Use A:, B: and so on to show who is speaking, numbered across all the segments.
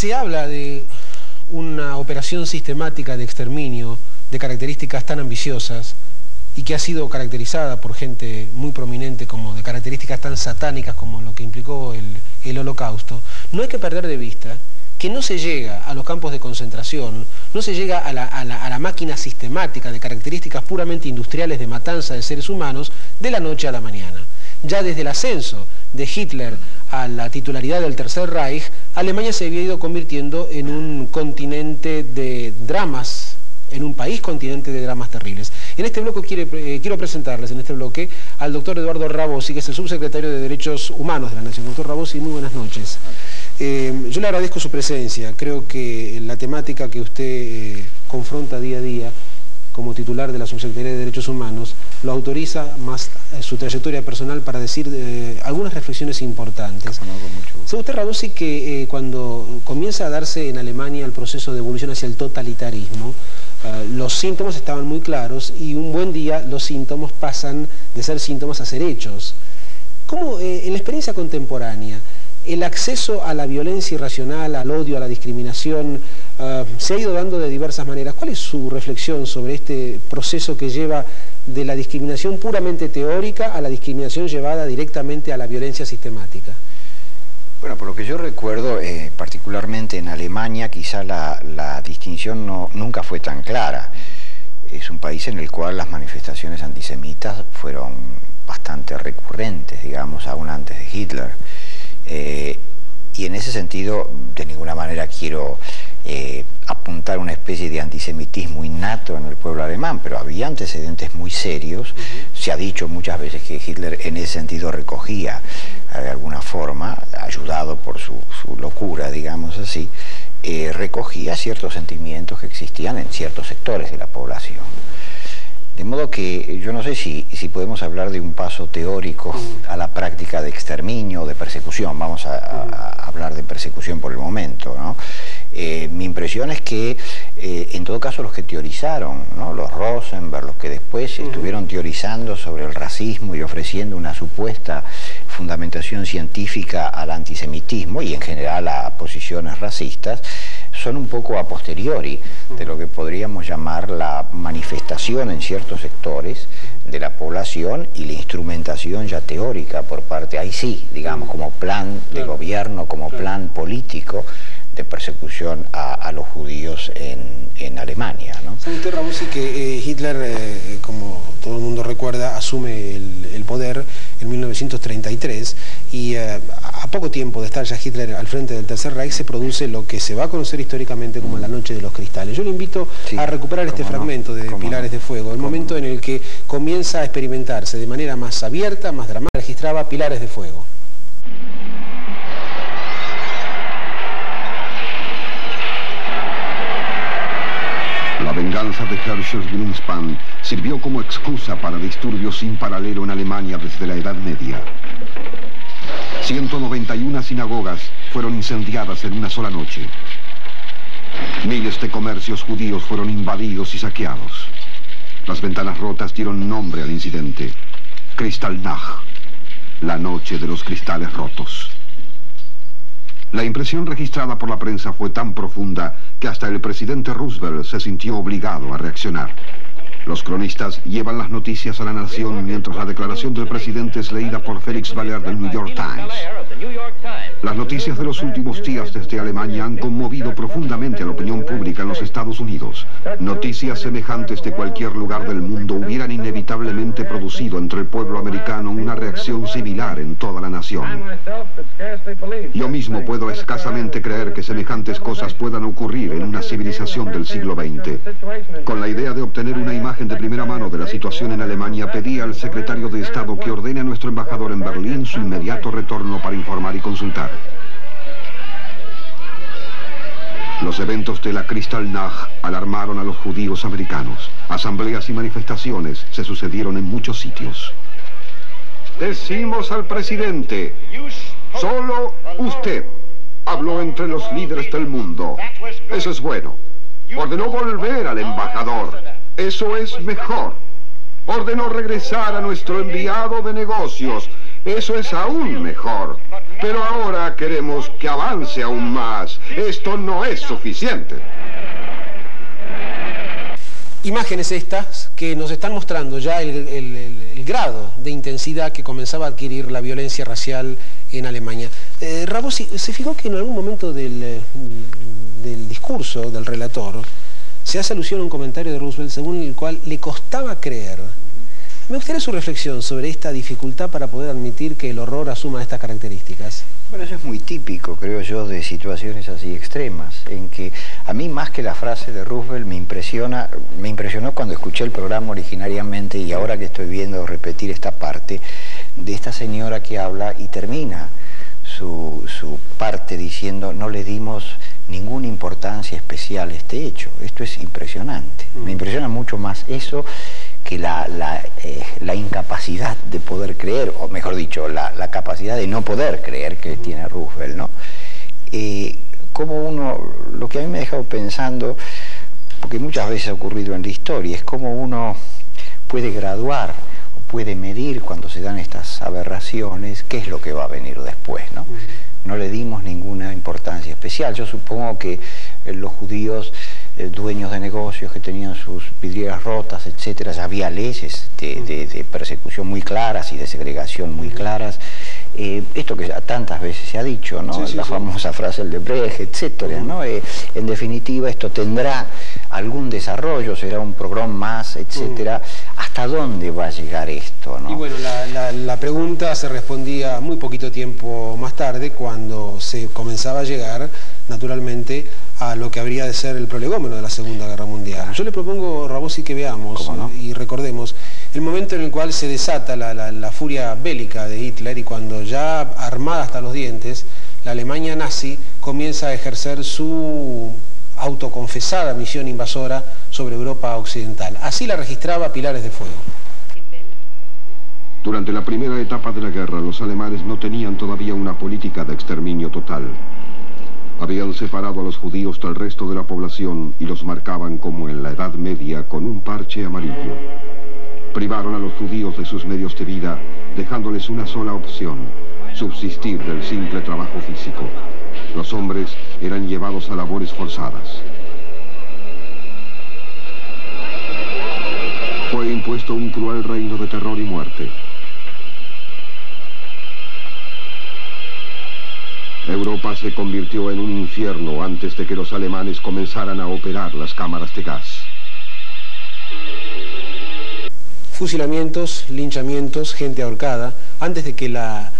A: Se habla de una operación sistemática de exterminio de características tan ambiciosas y que ha sido caracterizada por gente muy prominente como de características tan satánicas como lo que implicó el Holocausto. No hay que perder de vista que no se llega a los campos de concentración, no se llega a la máquina sistemática de características puramente industriales de matanza de seres humanos de la noche a la mañana. Ya desde el ascenso de Hitler a la titularidad del Tercer Reich, Alemania se había ido convirtiendo en un continente de dramas, en un país continente de dramas terribles. En este bloque quiero presentarles en este bloque al doctor Eduardo Rabossi, que es el subsecretario de Derechos Humanos de la Nación. Doctor Rabossi, muy buenas noches. Yo le agradezco su presencia. Creo que la temática que usted confronta día a día como titular de la Subsecretaría de Derechos Humanos lo autoriza más su trayectoria personal para decir algunas reflexiones importantes. ¿Sabe usted, Rabossi, que cuando comienza a darse en Alemania el proceso de evolución hacia el totalitarismo, los síntomas estaban muy claros y un buen día los síntomas pasan de ser síntomas a ser hechos? ¿Cómo en la experiencia contemporánea el acceso a la violencia irracional, al odio, a la discriminación, se ha ido dando de diversas maneras? ¿Cuál es su reflexión sobre este proceso que lleva de la discriminación puramente teórica a la discriminación llevada directamente a la violencia sistemática?
B: Bueno, por lo que yo recuerdo, particularmente en Alemania, quizá la distinción nunca fue tan clara. Es un país en el cual las manifestaciones antisemitas fueron bastante recurrentes, digamos, aún antes de Hitler. Y en ese sentido, de ninguna manera quiero apuntar una especie de antisemitismo innato en el pueblo alemán, pero había antecedentes muy serios. Se ha dicho muchas veces que Hitler en ese sentido recogía, de alguna forma, ayudado por su locura, digamos así, recogía ciertos sentimientos que existían en ciertos sectores de la población. De modo que yo no sé si podemos hablar de un paso teórico a la práctica de exterminio o de persecución. Vamos a hablar de persecución por el momento, ¿no? Mi impresión es que, en todo caso, los que teorizaron, ¿no? Los Rosenberg, los que después estuvieron teorizando sobre el racismo y ofreciendo una supuesta fundamentación científica al antisemitismo y en general a posiciones racistas, son un poco a posteriori de lo que podríamos llamar la manifestación en ciertos sectores de la población y la instrumentación ya teórica por parte, ahí sí, digamos, como plan de gobierno, como plan político de persecución a los judíos en Alemania, ¿no? ¿Sabe
A: usted, Rabossi, que Hitler, como todo el mundo recuerda, asume el poder en 1933 y a poco tiempo de estar ya Hitler al frente del Tercer Reich se produce lo que se va a conocer históricamente como la Noche de los Cristales? Yo le invito a recuperar este fragmento de Pilares de Fuego, el momento en el que comienza a experimentarse de manera más abierta, más dramática, registraba Pilares de Fuego.
C: La venganza de Herschel Greenspan sirvió como excusa para disturbios sin paralelo en Alemania desde la Edad Media. 191 sinagogas fueron incendiadas en una sola noche. Miles de comercios judíos fueron invadidos y saqueados. Las ventanas rotas dieron nombre al incidente: Kristallnacht, la noche de los cristales rotos. La impresión registrada por la prensa fue tan profunda que hasta el presidente Roosevelt se sintió obligado a reaccionar. Los cronistas llevan las noticias a la nación mientras la declaración del presidente es leída por Felix Baller del New York Times. Las noticias de los últimos días desde Alemania han conmovido profundamente a la opinión pública en los Estados Unidos. Noticias semejantes de cualquier lugar del mundo hubieran inevitablemente producido entre el pueblo americano una reacción similar en toda la nación. Yo mismo puedo escasamente creer que semejantes cosas puedan ocurrir en una civilización del siglo XX. Con la idea de obtener una imagen de primera mano de la situación en Alemania, pedí al secretario de Estado que ordene a nuestro embajador en Berlín su inmediato retorno para informar y consultar. Los eventos de la Kristallnacht alarmaron a los judíos americanos. Asambleas y manifestaciones se sucedieron en muchos sitios. Decimos al presidente: solo usted habló entre los líderes del mundo. Eso es bueno. Ordenó volver al embajador. Eso es mejor. Ordenó regresar a nuestro enviado de negocios. Eso es aún mejor. Pero ahora queremos que avance aún más. Esto no es suficiente.
A: Imágenes estas que nos están mostrando ya el grado de intensidad que comenzaba a adquirir la violencia racial en Alemania. Rabosi, ¿se fijó que en algún momento del discurso del relator se hace alusión a un comentario de Roosevelt según el cual le costaba creer? Me gustaría su reflexión sobre esta dificultad para poder admitir que el horror asuma estas características.
B: Bueno, eso es muy típico, creo yo, de situaciones así extremas, en que a mí más que la frase de Roosevelt me impresionó cuando escuché el programa originariamente y ahora que estoy viendo repetir esta parte de esta señora que habla y termina su parte diciendo no le dimos ninguna importancia especial a este hecho. Esto es impresionante. Me impresiona mucho más eso que la incapacidad de poder creer, o mejor dicho, la capacidad de no poder creer que tiene Roosevelt, ¿no? Lo que a mí me ha dejado pensando, porque muchas veces ha ocurrido en la historia, es cómo uno puede graduar, o puede medir cuando se dan estas aberraciones, qué es lo que va a venir después, ¿no? No le dimos ninguna importancia especial. Yo supongo que los judíos dueños de negocios que tenían sus vidrieras rotas, etcétera, ya había leyes de persecución muy claras y de segregación muy claras. Esto que ya tantas veces se ha dicho, ¿no? La famosa frase del de Brecht, etcétera, ¿no? En definitiva, esto tendrá algún desarrollo, será un programa más, etcétera. ¿Hasta dónde va a llegar esto, no?
A: Y bueno, la pregunta se respondía muy poquito tiempo más tarde, cuando se comenzaba a llegar, naturalmente, a lo que habría de ser el prolegómeno de la Segunda Guerra Mundial. Yo le propongo, Rabosi, que veamos y recordemos el momento en el cual se desata la furia bélica de Hitler y cuando ya armada hasta los dientes, la Alemania nazi comienza a ejercer su autoconfesada misión invasora sobre Europa occidental. Así la registraba Pilares de Fuego.
C: Durante la primera etapa de la guerra, los alemanes no tenían todavía una política de exterminio total. Habían separado a los judíos del resto de la población y los marcaban como en la Edad Media con un parche amarillo. Privaron a los judíos de sus medios de vida, dejándoles una sola opción: subsistir del simple trabajo físico. Los hombres eran llevados a labores forzadas. Fue impuesto un cruel reino de terror y muerte. Europa se convirtió en un infierno antes de que los alemanes comenzaran a operar las cámaras de gas.
A: Fusilamientos, linchamientos, gente ahorcada, antes de que la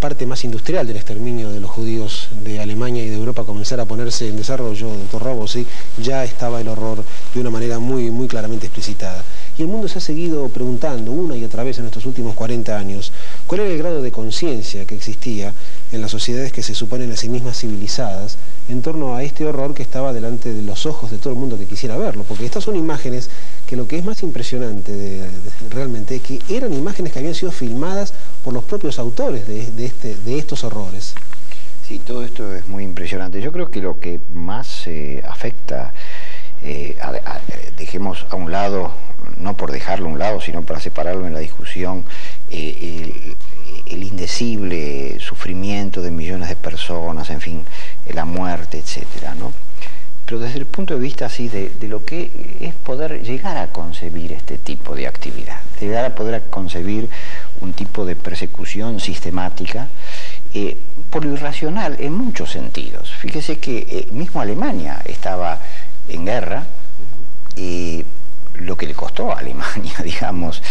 A: parte más industrial del exterminio de los judíos de Alemania y de Europa comenzara a ponerse en desarrollo, doctor Rabosi, ya estaba el horror de una manera muy claramente explicitada. Y el mundo se ha seguido preguntando una y otra vez en estos últimos 40 años cuál era el grado de conciencia que existía en las sociedades que se suponen a sí mismas civilizadas en torno a este horror que estaba delante de los ojos de todo el mundo que quisiera verlo, porque estas son imágenes que lo que es más impresionante realmente es que eran imágenes que habían sido filmadas por los propios autores de estos horrores.
B: Sí, todo esto es muy impresionante. Yo creo que lo que más afecta, dejemos a un lado, no por dejarlo a un lado, sino para separarlo en la discusión, el indecible sufrimiento de millones de personas, en fin, la muerte, etcétera, ¿no? Pero desde el punto de vista así de lo que es poder llegar a concebir este tipo de actividad, llegar a poder concebir un tipo de persecución sistemática por lo irracional en muchos sentidos. Fíjese que mismo Alemania estaba en guerra y lo que le costó a Alemania, digamos,